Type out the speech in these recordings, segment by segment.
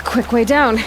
quick way down.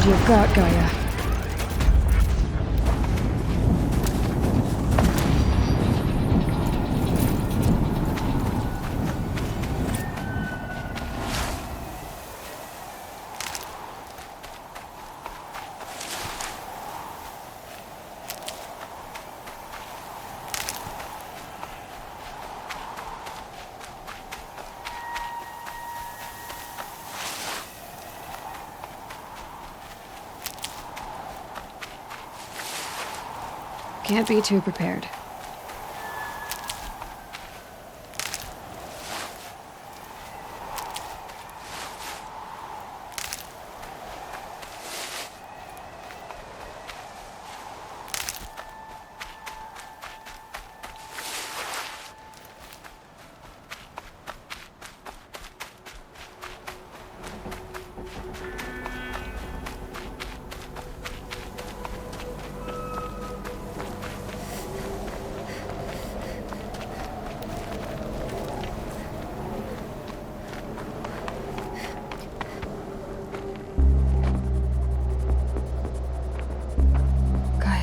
you've got, Gaia. Can't be too prepared.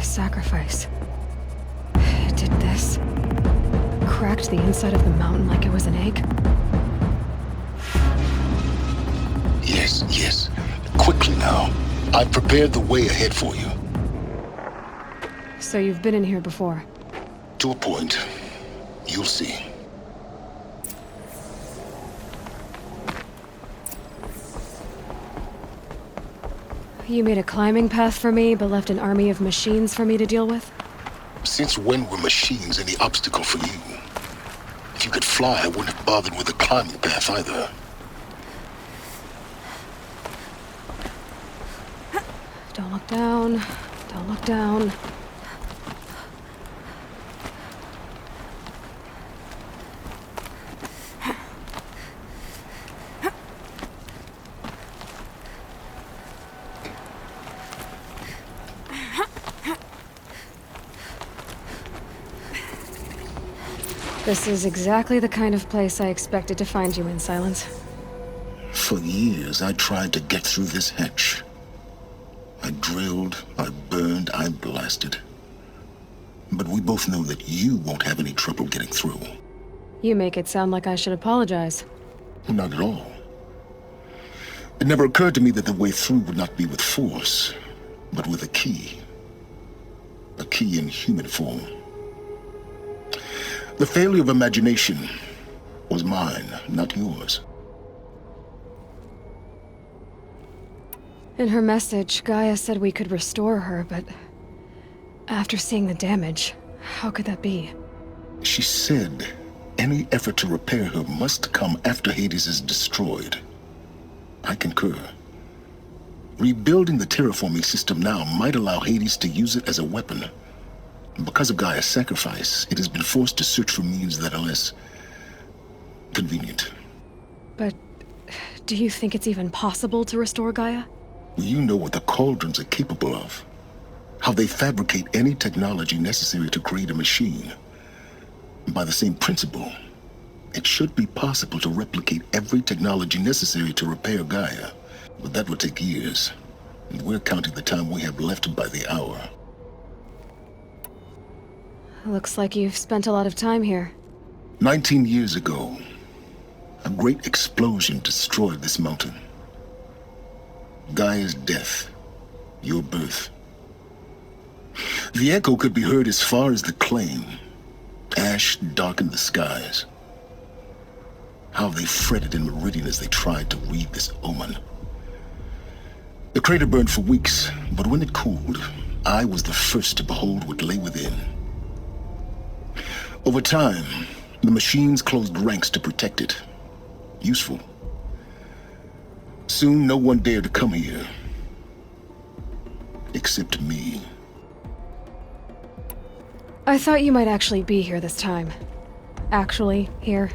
Sacrifice. It did this. Cracked the inside of the mountain like it was an egg. Yes, yes. Quickly now. I've prepared the way ahead for you. So you've been in here before? To a point. You'll see. You made a climbing path for me, but left an army of machines for me to deal with? Since when were machines any obstacle for you? If you could fly, I wouldn't have bothered with a climbing path either. Don't look down. Don't look down. This is exactly the kind of place I expected to find you in, Silence. For years, I tried to get through this hatch. I drilled, I burned, I blasted. But we both know that you won't have any trouble getting through. You make it sound like I should apologize. Not at all. It never occurred to me that the way through would not be with force, but with a key. A key in human form. The failure of imagination was mine, not yours. In her message, Gaia said we could restore her, but after seeing the damage, how could that be? She said any effort to repair her must come after Hades is destroyed. I concur. Rebuilding the terraforming system now might allow Hades to use it as a weapon. Because of Gaia's sacrifice, it has been forced to search for means that are less convenient. But do you think it's even possible to restore Gaia? You know what the Cauldrons are capable of. How they fabricate any technology necessary to create a machine. By the same principle, it should be possible to replicate every technology necessary to repair Gaia. But that would take years, and we're counting the time we have left by the hour. Looks like you've spent a lot of time here. 19 years ago, a great explosion destroyed this mountain. Gaia's death, your birth. The echo could be heard as far as the claim. Ash darkened the skies. How they fretted in Meridian as they tried to read this omen. The crater burned for weeks, but when it cooled, I was the first to behold what lay within. Over time, the machines closed ranks to protect it. Useful. Soon, no one dared to come here. Except me. I thought you might actually be here this time. Actually, here.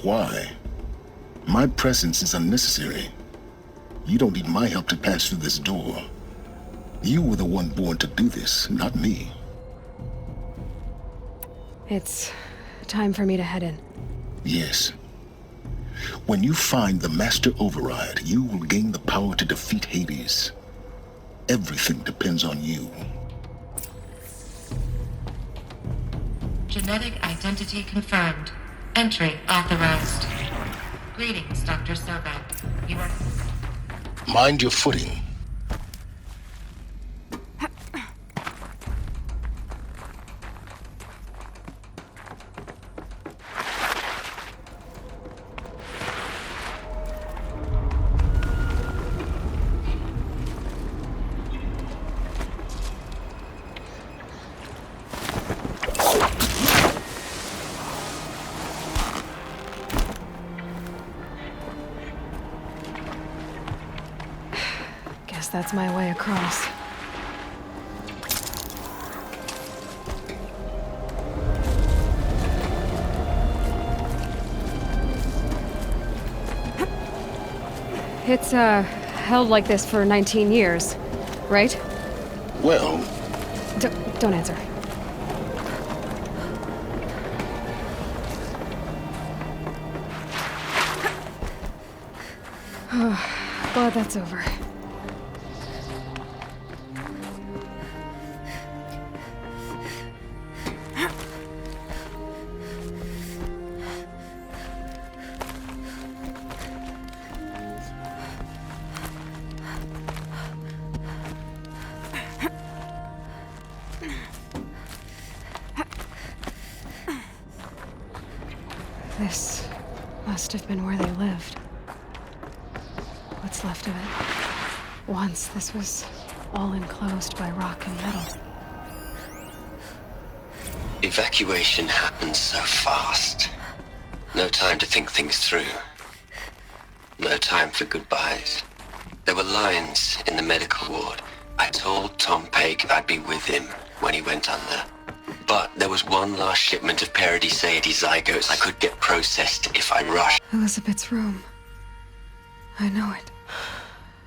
Why? My presence is unnecessary. You don't need my help to pass through this door. You were the one born to do this, not me. It's time for me to head in. Yes. When you find the Master Override, you will gain the power to defeat Hades. Everything depends on you. Genetic identity confirmed. Entry authorized. Greetings, Dr. Sobek. You are... Mind your footing. Guess that's my way across. It's, held like this for 19 years, right? Well, Don't answer. Glad that's over. This must have been where they lived. What's left of it. Once this was all enclosed by rock and metal. Evacuation happened so fast. No time to think things through. No time for goodbyes. There were lines in the medical ward. I told Tom Paik I'd be with him when he went under. But there was one last shipment of Paradiseidae zygotes I could get processed if I rushed. Elizabeth's room. I know it.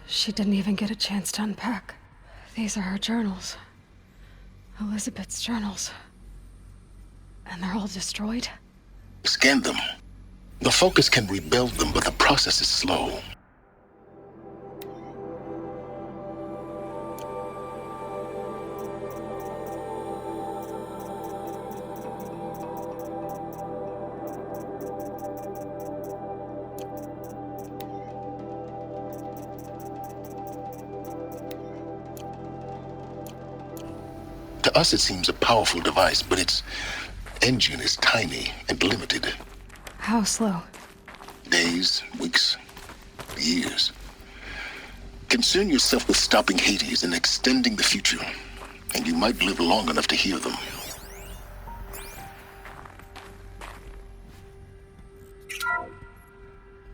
She didn't even get a chance to unpack. These are her journals. Elizabeth's journals. And they're all destroyed? scan them. The Focus can rebuild them, but the process is slow. To us, it seems a powerful device, but its engine is tiny and limited. How slow? Days, weeks, years. Concern yourself with stopping Hades and extending the future, and you might live long enough to hear them.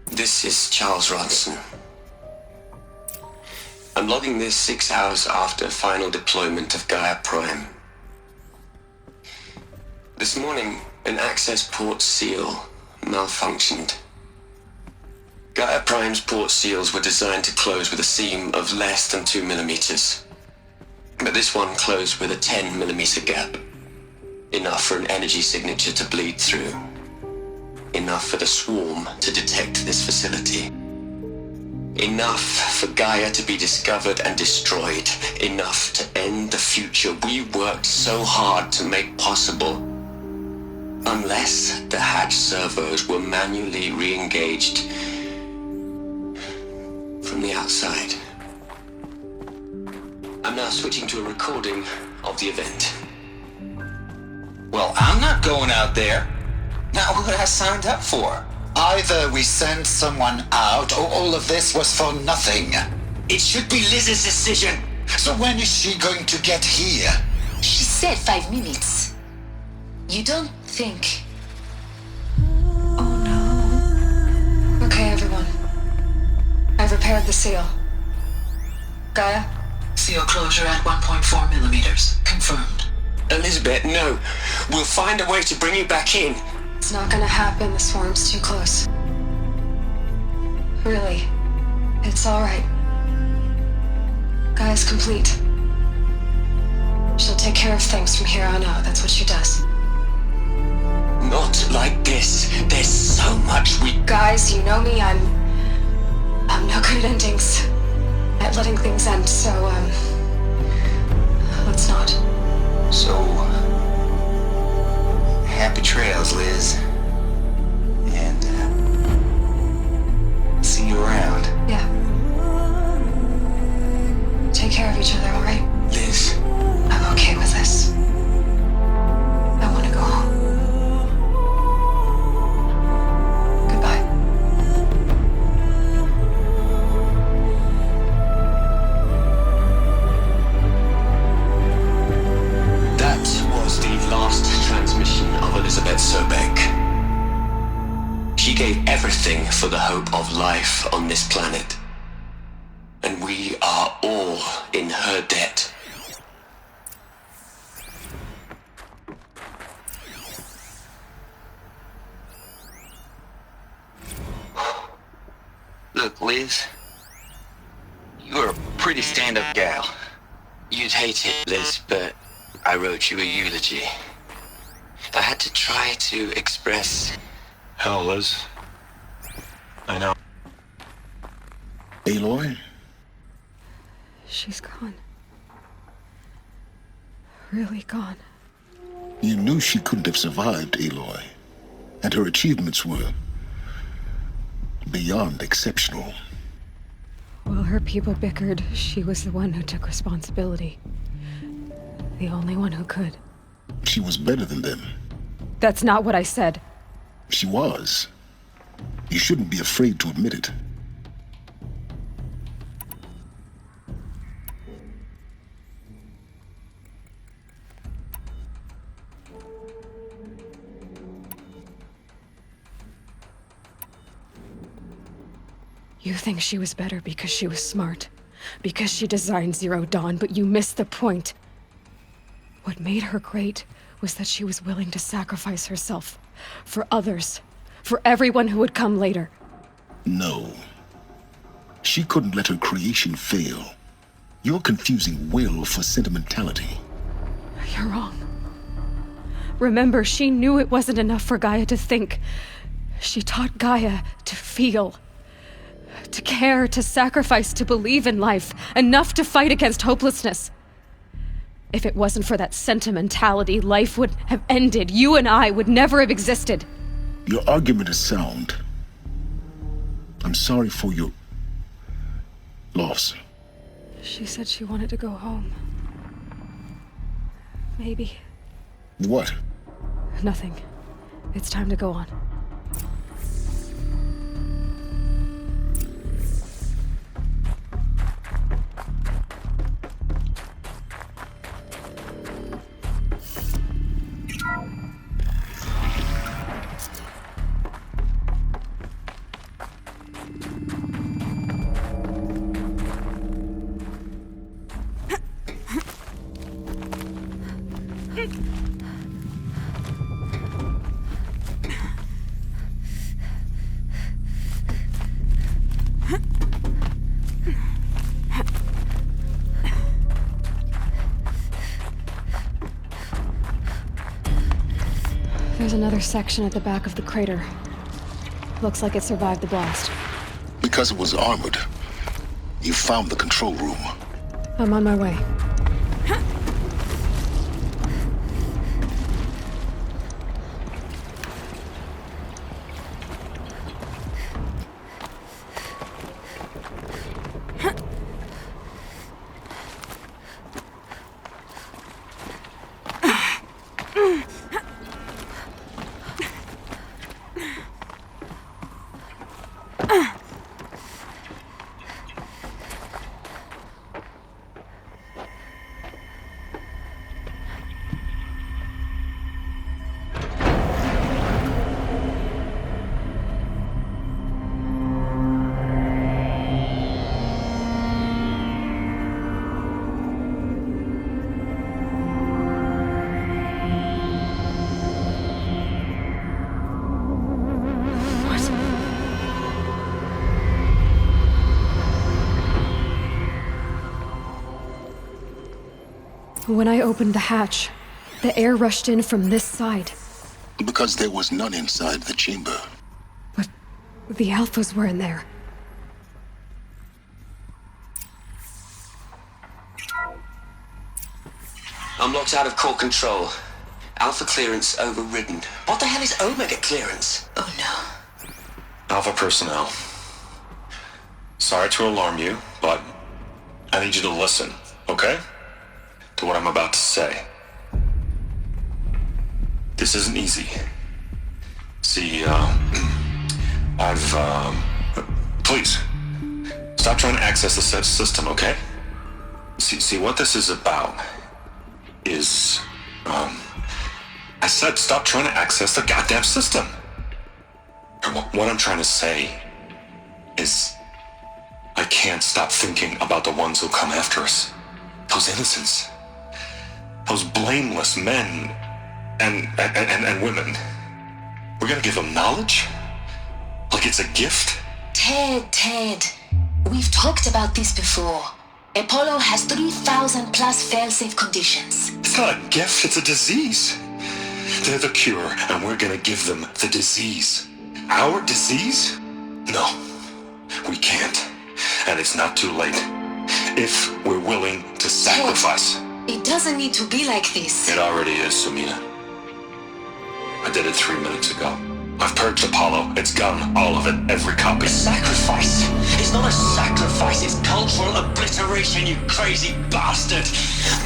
This is Charles Ronson. I'm logging this 6 hours after final deployment of Gaia Prime. This morning, an access port seal malfunctioned. Gaia Prime's port seals were designed to close with a seam of less than 2 millimeters. But this one closed with a 10 millimeter gap. Enough for an energy signature to bleed through. Enough for the swarm to detect this facility. Enough for Gaia to be discovered and destroyed. Enough to end the future we worked so hard to make possible. Unless the hatch servos were manually re-engaged from the outside. I'm now switching to a recording of the event. Well, I'm not going out there. Now, what I signed up for? Either we send someone out, or all of this was for nothing. It should be Liz's decision. So when is she going to get here? She said 5 minutes. You don't think... Oh no. Okay, everyone. I've repaired the seal. Gaia? Seal closure at 1.4 millimeters. Confirmed. Elizabeth, no. We'll find a way to bring you back in. It's not gonna happen, the swarm's too close. Really. It's alright. Gaia's complete. She'll take care of things from here on out, that's what she does. Not like this. There's so much we... Guys, you know me, I'm no good at endings. At letting things end, so, it's not. So, happy trails, Liz. And, see you around. Yeah. Take care of each other, alright? Liz, I'm okay with this. I want to go home. Goodbye. that was the last transmission of Elizabeth Sobek. She gave everything for the hope of life on this planet. And we are all in her debt. Look, Liz, you're a pretty stand-up gal. You'd hate it, Liz, but I wrote you a eulogy. I had to try to express... Hell, Liz. I know. Aloy? She's gone. Really gone. You knew she couldn't have survived, Aloy. And her achievements were beyond exceptional. While her people bickered, she was the one who took responsibility. The only one who could. She was better than them. That's not what I said. She was. You shouldn't be afraid to admit it. You think she was better because she was smart, because she designed Zero Dawn, but you missed the point. What made her great was that she was willing to sacrifice herself for others, for everyone who would come later. No. She couldn't let her creation fail. You're confusing will for sentimentality. You're wrong. Remember, she knew it wasn't enough for Gaia to think. She taught Gaia to feel. To care, to sacrifice, to believe in life, enough to fight against hopelessness. If it wasn't for that sentimentality, life would have ended. You and I would never have existed. Your argument is sound. I'm sorry for your loss. She said she wanted to go home. Maybe. What? Nothing. It's time to go on. There's another section at the back of the crater. Looks like it survived the blast. Because it was armored. You found the control room. I'm on my way. When I opened the hatch, the air rushed in from this side. Because there was none inside the chamber. But the Alphas were in there. I'm locked out of core control. Alpha clearance overridden. What the hell is Omega clearance? Oh no. Alpha personnel. Sorry to alarm you, but I need you to listen, okay? To what I'm about to say. This isn't easy. See, please, stop trying to access the system, okay? See, what this is about is, I said stop trying to access the goddamn system. What I'm trying to say is, I can't stop thinking about the ones who come after us. Those innocents. Those blameless men and women. We're gonna give them knowledge? Like it's a gift? Ted. We've talked about this before. Apollo has 3,000 plus fail-safe conditions. It's not a gift, it's a disease. They're the cure, and we're gonna give them the disease. Our disease? No, we can't. And it's not too late. If we're willing to sacrifice. It doesn't need to be like this. It already is, Sumina. I did it 3 minutes ago. I've purged Apollo. It's gone. All of it. Every copy. Sacrifice? It's not a sacrifice, it's cultural obliteration, you crazy bastard!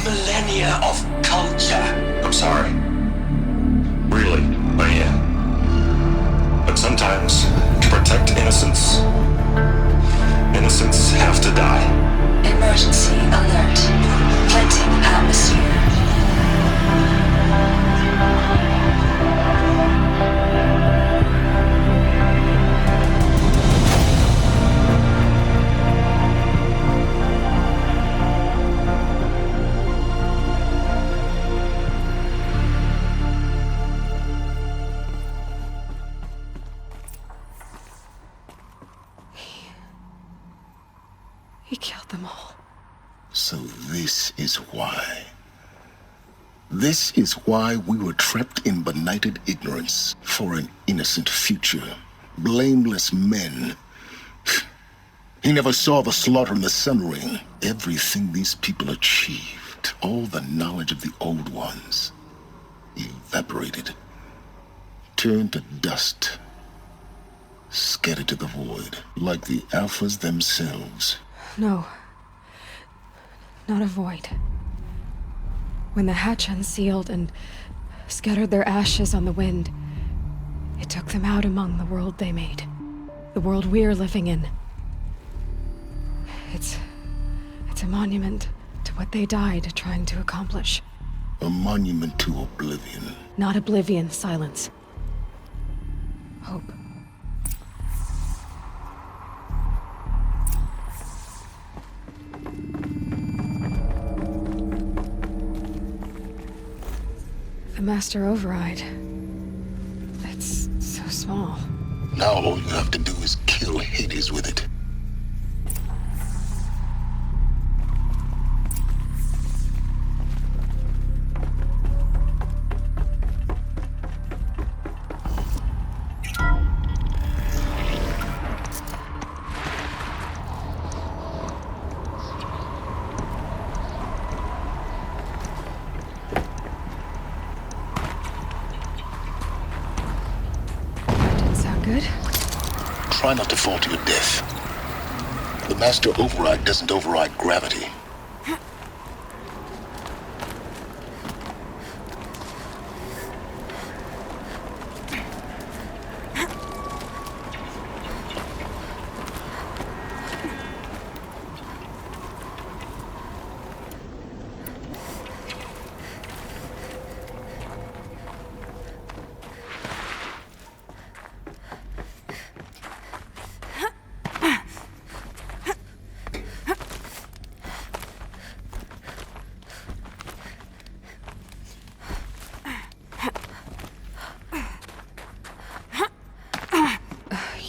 Millennia of culture! I'm sorry. Really, I am. But sometimes, to protect innocence, innocents have to die. Emergency alert. Planting atmosphere. He killed them all. So this is why. This is why we were trapped in benighted ignorance for an innocent future. Blameless men. He never saw the slaughter in the Sun Ring. Everything these people achieved, all the knowledge of the old ones, evaporated, turned to dust, scattered to the void, like the Alphas themselves. No. Not a void. When the hatch unsealed and scattered their ashes on the wind, it took them out among the world they made. The world we're living in. It's a monument to what they died trying to accomplish. A monument to oblivion. Not oblivion, silence. Hope. The Master Override. It's so small. Now all you have to do is kill Hades with it. Good? Try not to fall to your death. The Master Override doesn't override gravity.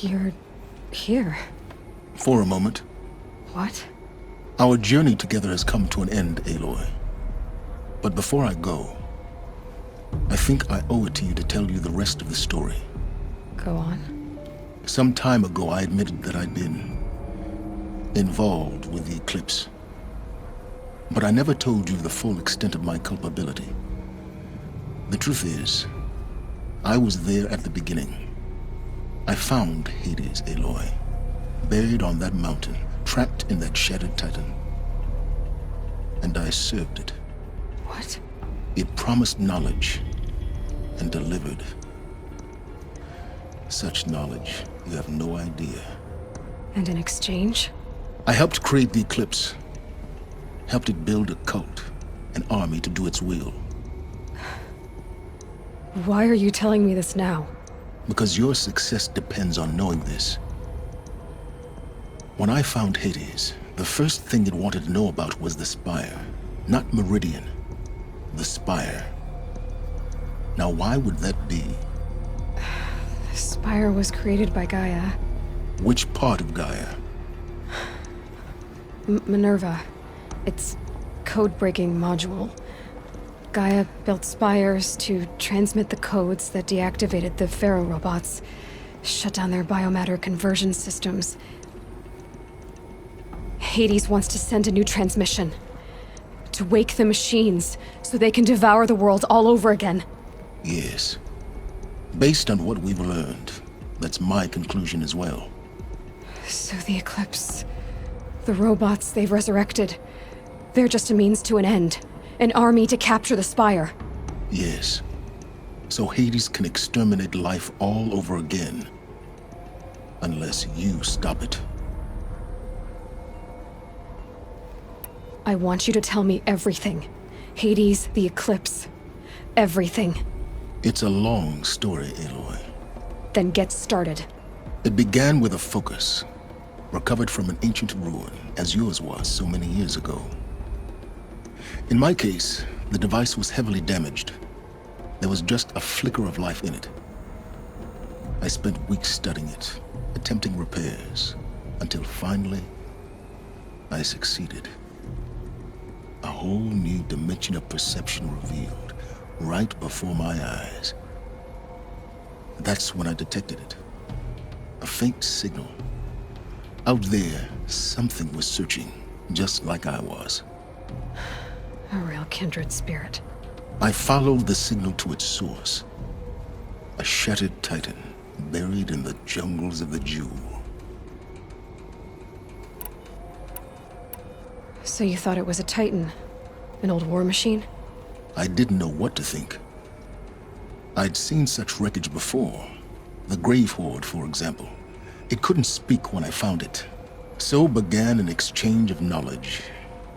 You're here. For a moment. What? Our journey together has come to an end, Aloy. But before I go, I think I owe it to you to tell you the rest of the story. Go on. Some time ago, I admitted that I'd been involved with the eclipse. But I never told you the full extent of my culpability. The truth is, I was there at the beginning. I found Hades, Aloy, buried on that mountain, trapped in that shattered titan. And I served it. What? It promised knowledge and delivered. Such knowledge, you have no idea. And in exchange? I helped create the Eclipse. Helped it build a cult, an army to do its will. Why are you telling me this now? Because your success depends on knowing this. When I found Hades, the first thing it wanted to know about was the Spire. Not Meridian. The Spire. Now why would that be? The Spire was created by Gaia. Which part of Gaia? Minerva. Its code-breaking module. Gaia built spires to transmit the codes that deactivated the Pharaoh robots, shut down their biomatter conversion systems. Hades wants to send a new transmission. To wake the machines, so they can devour the world all over again. Yes. Based on what we've learned, that's my conclusion as well. So the Eclipse... the robots they've resurrected... they're just a means to an end. An army to capture the Spire. Yes. So Hades can exterminate life all over again. Unless you stop it. I want you to tell me everything. Hades, the Eclipse. Everything. It's a long story, Aloy. Then get started. It began with a focus. Recovered from an ancient ruin, as yours was so many years ago. In my case, the device was heavily damaged. There was just a flicker of life in it. I spent weeks studying it, attempting repairs, until finally, I succeeded. A whole new dimension of perception revealed, right before my eyes. That's when I detected it. A faint signal. Out there, something was searching, just like I was. A real kindred spirit. I followed the signal to its source. A shattered titan, buried in the jungles of the Jewel. So you thought it was a titan? An old war machine? I didn't know what to think. I'd seen such wreckage before. The Grave Horde, for example. It couldn't speak when I found it. So began an exchange of knowledge.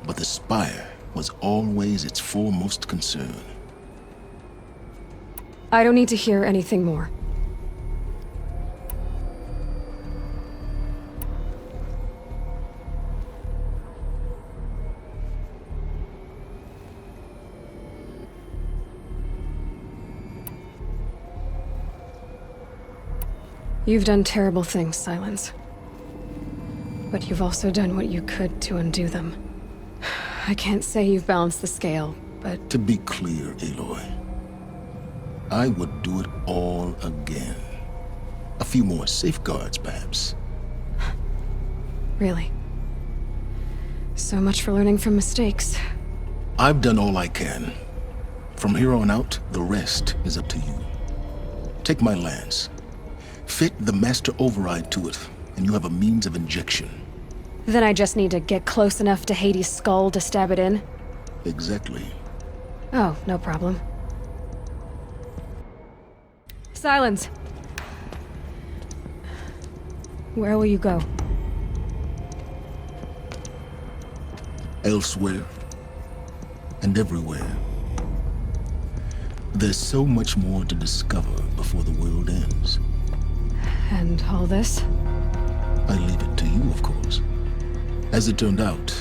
But the Spire was always its foremost concern. I don't need to hear anything more. You've done terrible things, Silence. But you've also done what you could to undo them. I can't say you've balanced the scale, but... To be clear, Aloy, I would do it all again. A few more safeguards, perhaps. Really? So much for learning from mistakes. I've done all I can. From here on out, the rest is up to you. Take my lance. Fit the master override to it, and you have a means of injection. Then I just need to get close enough to Hades' skull to stab it in? Exactly. Oh, no problem. Silence! Where will you go? Elsewhere. And everywhere. There's so much more to discover before the world ends. And all this? I leave it to you, of course. As it turned out,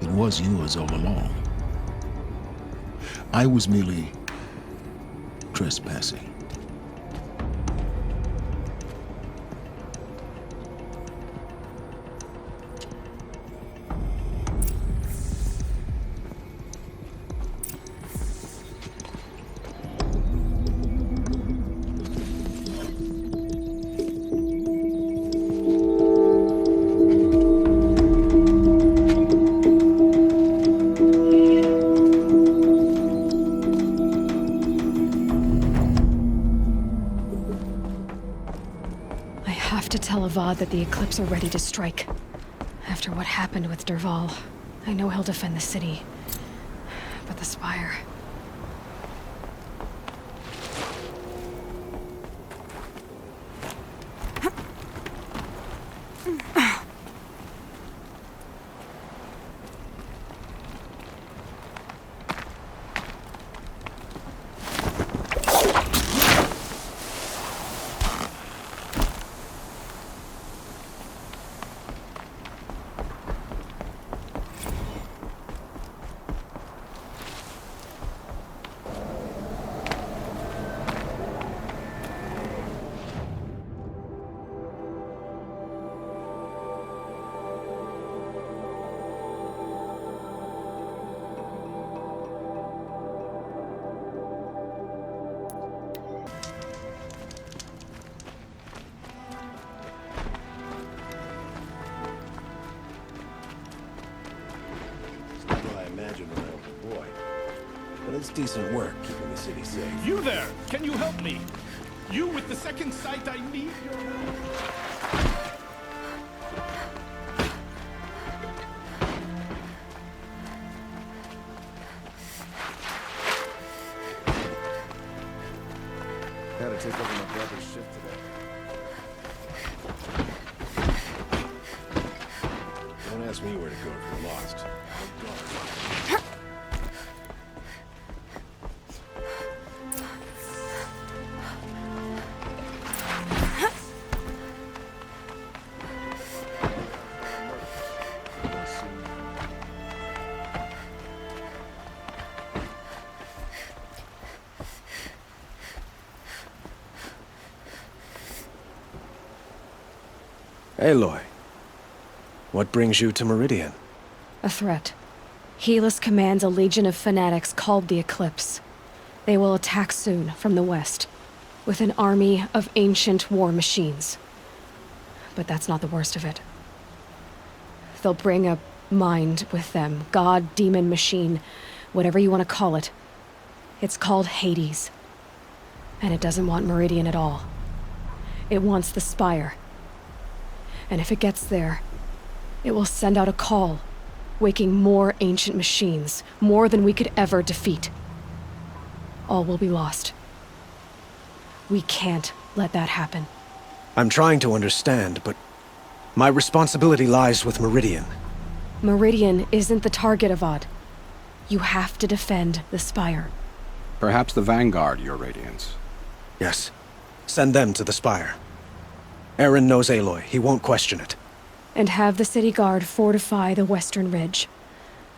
it was yours all along. I was merely trespassing. tell Avad that the Eclipse are ready to strike. After what happened with Derval, I know he'll defend the city. But the Spire... It's decent work keeping the city safe. You there! Can you help me? You with the second sight, I need your help. Had to take over my brother's ship today. Don't ask me where to go if you're lost. Aloy, what brings you to Meridian? A threat. Helis commands a legion of fanatics called the Eclipse. They will attack soon from the west, with an army of ancient war machines. But that's not the worst of it. They'll bring a mind with them, god, demon, machine, whatever you want to call it. It's called Hades. And it doesn't want Meridian at all. It wants the Spire. And if it gets there, it will send out a call, waking more ancient machines, more than we could ever defeat. All will be lost. We can't let that happen. I'm trying to understand, but my responsibility lies with Meridian. Meridian isn't the target, Avad. You have to defend the Spire. Perhaps the Vanguard, Your Radiance. Yes. Send them to the Spire. Aaron knows Aloy. He won't question it. And have the city guard fortify the western ridge.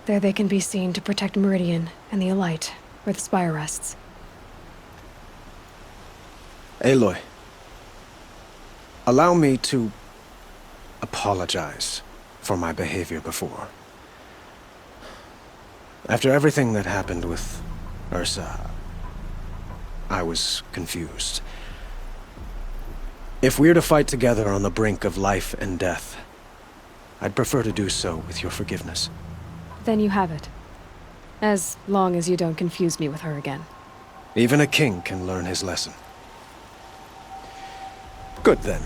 There they can be seen to protect Meridian and the Elite, where the Spire rests. Aloy, allow me to apologize for my behavior before. After everything that happened with Ursa, I was confused. If we're to fight together on the brink of life and death, I'd prefer to do so with your forgiveness. Then you have it. As long as you don't confuse me with her again. Even a king can learn his lesson. Good then.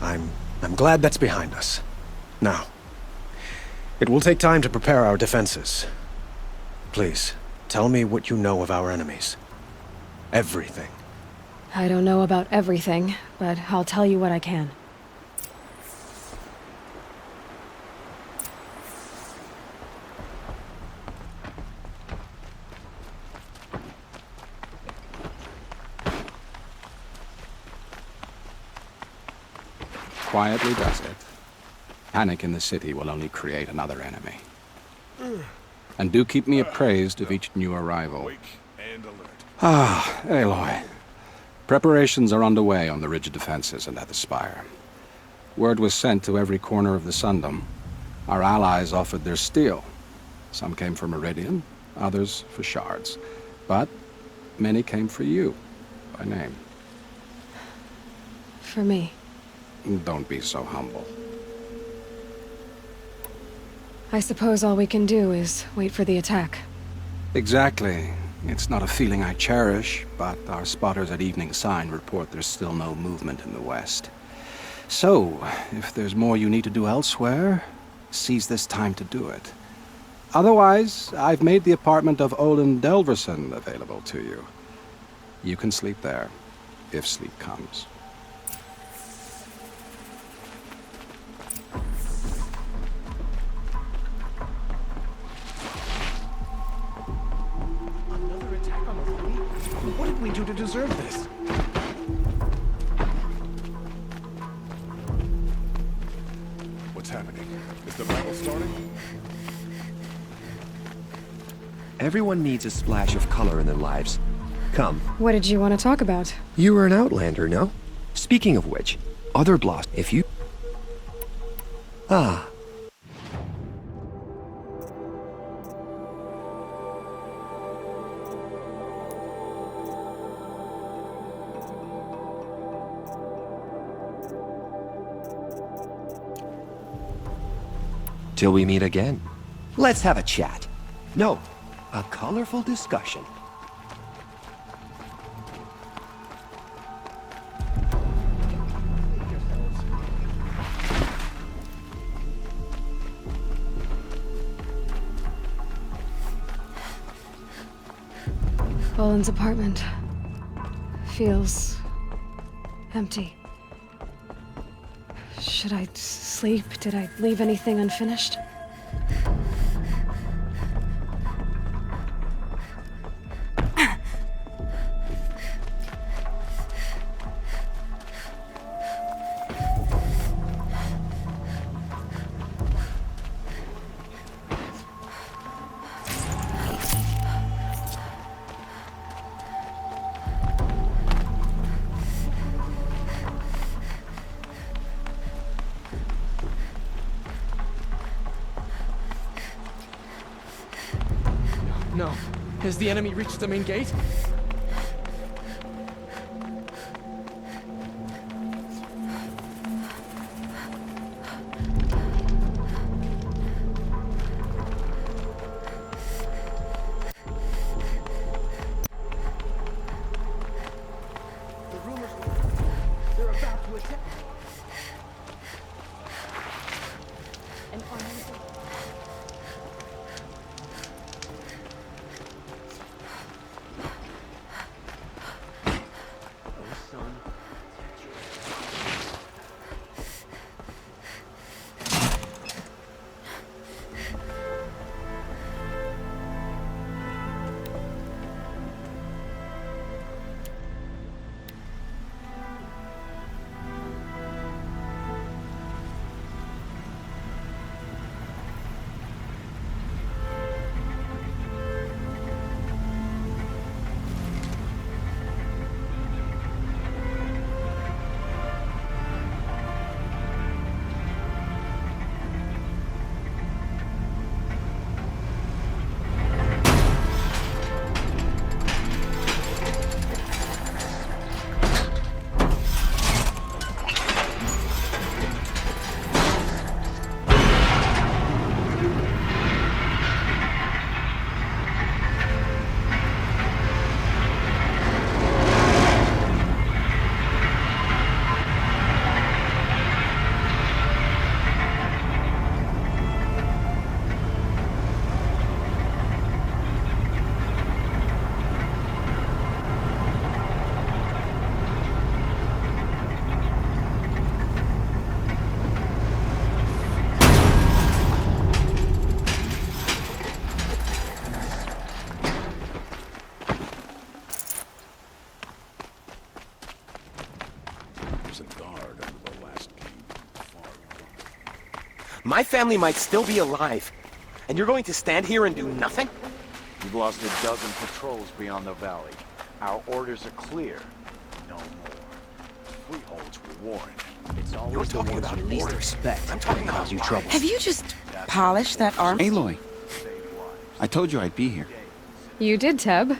I'm glad that's behind us. Now, it will take time to prepare our defenses. Please, tell me what you know of our enemies. Everything. I don't know about everything, but I'll tell you what I can. Quietly does it. Panic in the city will only create another enemy. And do keep me appraised of each new arrival. Ah, Aloy. Preparations are underway on the ridge defenses and at the Spire. Word was sent to every corner of the Sundom. Our allies offered their steel. Some came for Meridian, others for shards. But many came for you, by name. For me. Don't be so humble. I suppose all we can do is wait for the attack. Exactly. It's not a feeling I cherish, but our spotters at Evening Sign report there's still no movement in the west. So, if there's more you need to do elsewhere, seize this time to do it. Otherwise, I've made the apartment of Olin Delverson available to you. You can sleep there, if sleep comes. Another attack on the city? What did we do to deserve this? What's happening? Is the battle starting? Everyone needs a splash of color in their lives. Come. What did you want to talk about? You were an outlander, no? Speaking of which, other blast if you... Ah. Till we meet again. Let's have a chat. No, a colorful discussion. Olin's apartment feels empty. Should I sleep? Did I leave anything unfinished? No. Has the enemy reached the main gate? The rumors they're about to attack. And My family might still be alive, and you're going to stand here and do nothing? You've lost a dozen patrols beyond the valley. Our orders are clear. No more. Freeholds were warned. It's always You're talking about least respect. I'm talking about you trouble. Have you just polished that arm? Aloy, I told you I'd be here. You did, Teb.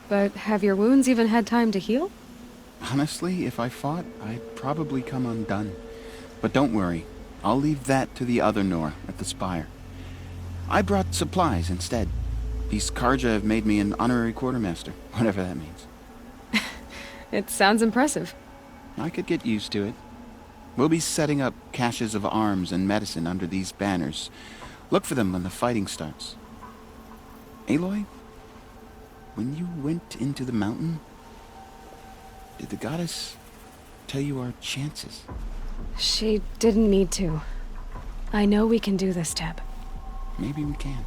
But have your wounds even had time to heal? Honestly, if I fought, I'd probably come undone. But don't worry. I'll leave that to the other Nor at the Spire. I brought supplies instead. These Karja have made me an honorary quartermaster, whatever that means. It sounds impressive. I could get used to it. We'll be setting up caches of arms and medicine under these banners. Look for them when the fighting starts. Aloy, when you went into the mountain, did the goddess tell you our chances? She didn't need to. I know we can do this, Teb. Maybe we can.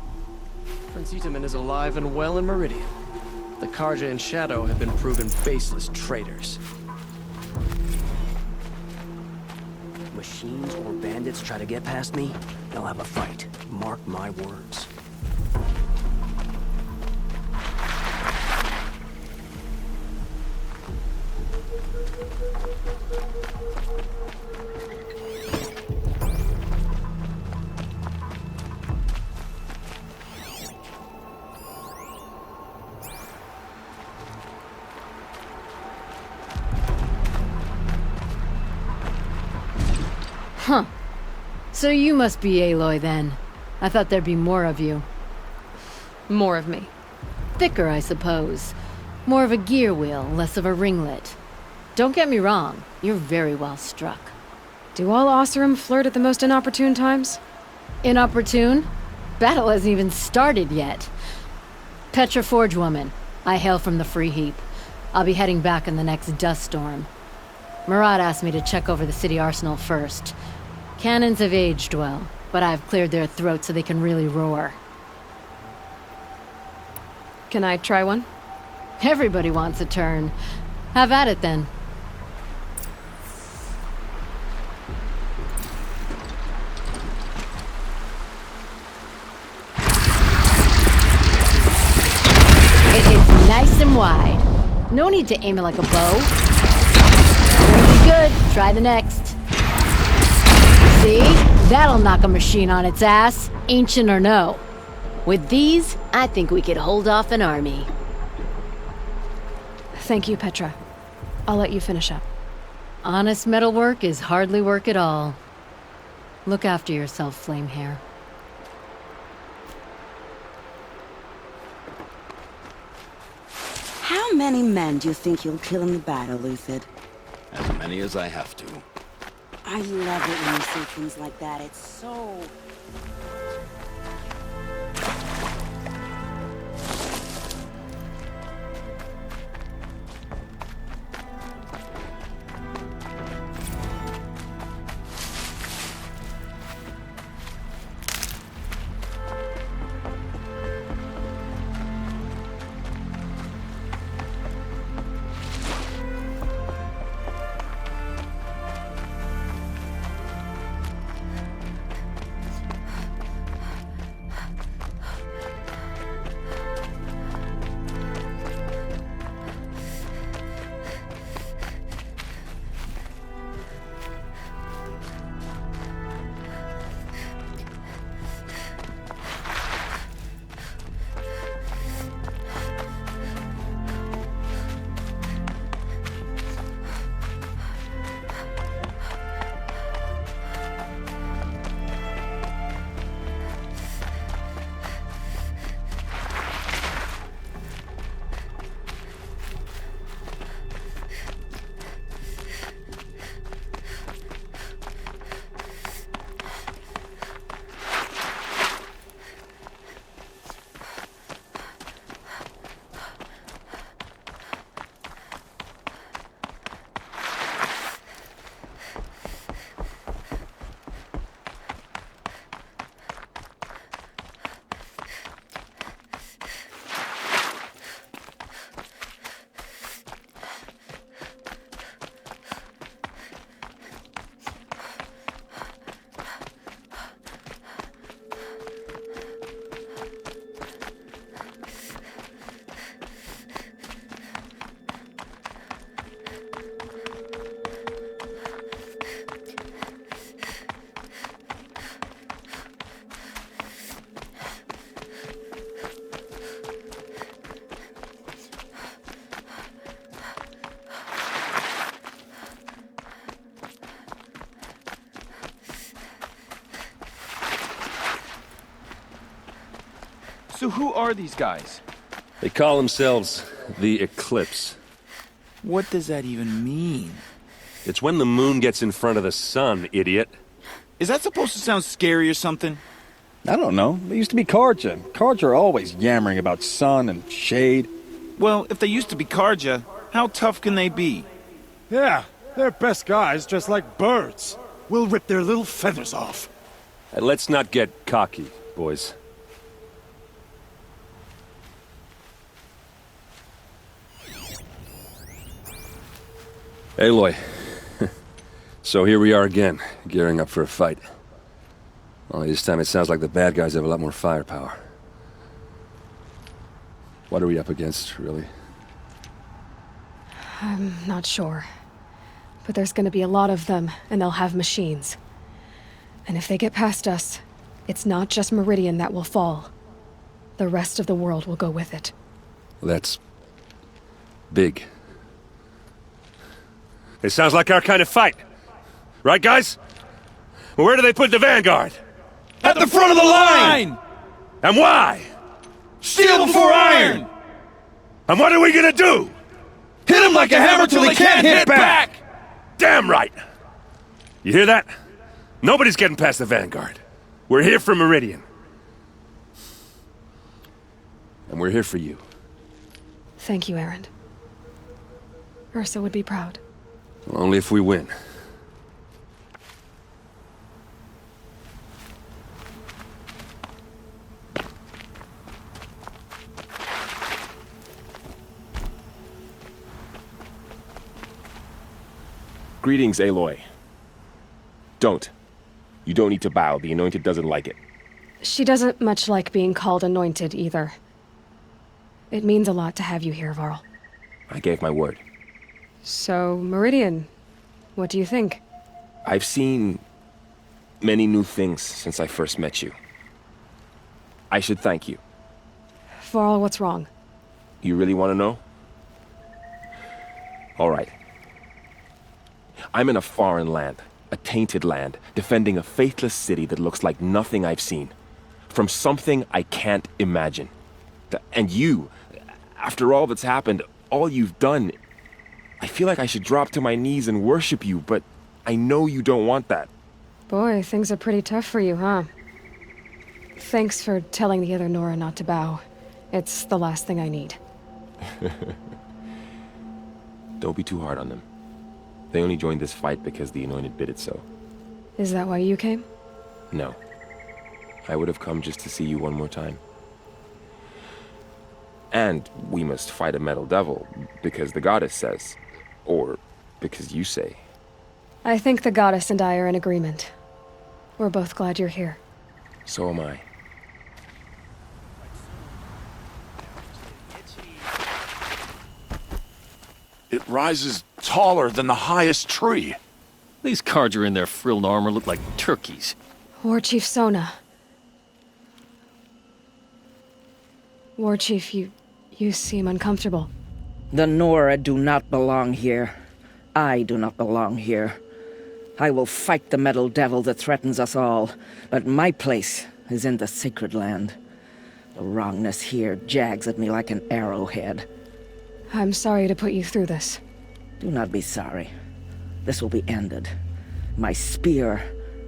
Prince Itaman is alive and well in Meridian. The Karja and Shadow have been proven faceless traitors. Machines or bandits try to get past me, they'll have a fight. Mark my words. Huh. So you must be Aloy then. I thought there'd be more of you. More of me. Thicker, I suppose. More of a gear wheel, less of a ringlet. Don't get me wrong, you're very well struck. Do all Oseram flirt at the most inopportune times? Inopportune? Battle hasn't even started yet. Petra Forge Woman. I hail from the Free Heap. I'll be heading back in the next dust storm. Murad asked me to check over the city arsenal first. Cannons have aged well, but I've cleared their throats so they can really roar. Can I try one? Everybody wants a turn. Have at it then. It hits nice and wide. No need to aim it like a bow. Pretty good. Try the next. See? That'll knock a machine on its ass, ancient or no. With these, I think we could hold off an army. Thank you, Petra. I'll let you finish up. Honest metalwork is hardly work at all. Look after yourself, Flamehair. How many men do you think you'll kill in the battle, Lucid? As many as I have to. I love it when you say things like that. It's so... So who are these guys? They call themselves the Eclipse. What does that even mean? It's when the moon gets in front of the sun, idiot. Is that supposed to sound scary or something? I don't know. They used to be Karja. Karja are always yammering about sun and shade. Well, if they used to be Karja, how tough can they be? Yeah, they're best guys just like birds. We'll rip their little feathers off. And let's not get cocky, boys. Aloy. So here we are again, gearing up for a fight. Only this time it sounds like the bad guys have a lot more firepower. What are we up against, really? I'm not sure. But there's gonna be a lot of them, and they'll have machines. And if they get past us, it's not just Meridian that will fall. The rest of the world will go with it. That's big. It sounds like our kind of fight. Right, guys? Well, where do they put the Vanguard? At the front of the line! And why? Steel before iron! And what are we gonna do? Hit him like a hammer till he can't hit back! Damn right! You hear that? Nobody's getting past the Vanguard. We're here for Meridian. And we're here for you. Thank you, Erend. Ursa would be proud. Only if we win. Greetings, Aloy. Don't. You don't need to bow. The Anointed doesn't like it. She doesn't much like being called Anointed, either. It means a lot to have you here, Varl. I gave my word. So, Meridian, what do you think? I've seen many new things since I first met you. I should thank you. Varl, what's wrong? You really want to know? All right. I'm in a foreign land, a tainted land, defending a faithless city that looks like nothing I've seen. From something I can't imagine. And you, after all that's happened, all you've done, I feel like I should drop to my knees and worship you, but I know you don't want that. Boy, things are pretty tough for you, huh? Thanks for telling the other Nora not to bow. It's the last thing I need. Don't be too hard on them. They only joined this fight because the Anointed bid it so. Is that why you came? No. I would have come just to see you one more time. And we must fight a metal devil, because the goddess says. Or because you say. I think the goddess and I are in agreement. We're both glad you're here. So am I. It rises taller than the highest tree. These Karja in their frilled armor look like turkeys. War Chief Sona. War Chief, you seem uncomfortable. The Nora do not belong here. I do not belong here. I will fight the metal devil that threatens us all, but my place is in the sacred land. The wrongness here jags at me like an arrowhead. I'm sorry to put you through this. Do not be sorry. This will be ended. My spear,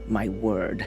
my word.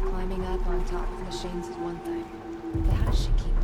Climbing up on top of machines is one thing, but how does she keep